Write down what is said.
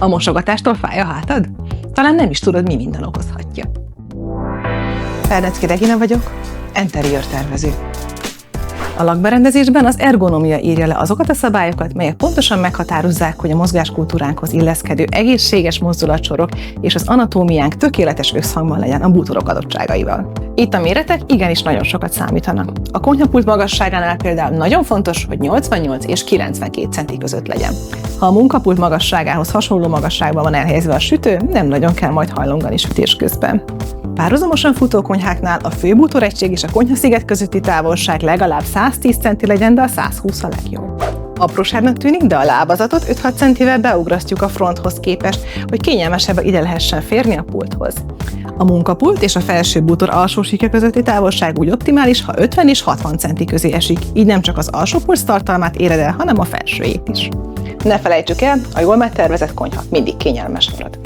A mosogatástól fáj a hátad? Talán nem is tudod, mi minden okozhatja. Fernecki Regina vagyok, interiőr tervező. A lakberendezésben az ergonómia írja le azokat a szabályokat, melyek pontosan meghatározzák, hogy a mozgáskultúránkhoz illeszkedő egészséges mozdulatsorok és az anatómiánk tökéletes összhangban legyen a bútorok adottságaival. Itt a méretek igenis nagyon sokat számítanak. A konyhapult magasságánál például nagyon fontos, hogy 88 és 92 cm között legyen. Ha a munkapult magasságához hasonló magasságban van elhelyezve a sütő, nem nagyon kell majd hajlongani sütés közben. Párhuzamosan futó konyháknál a főbútoregység és a konyhasziget közötti távolság legalább 110 cm legyen, de a 120 a legjobb. Apróságnak tűnik, de a lábazatot 5-6 centivel beugrasztjuk a fronthoz képest, hogy kényelmesebben ide lehessen férni a pulthoz. A munkapult és a felső bútor alsó síkja közötti távolság úgy optimális, ha 50 és 60 cm közé esik, így nem csak az alsó pulc tartalmát éred el, hanem a felsőjét is. Ne felejtsük el, a jól megtervezett konyha mindig kényelmes marad.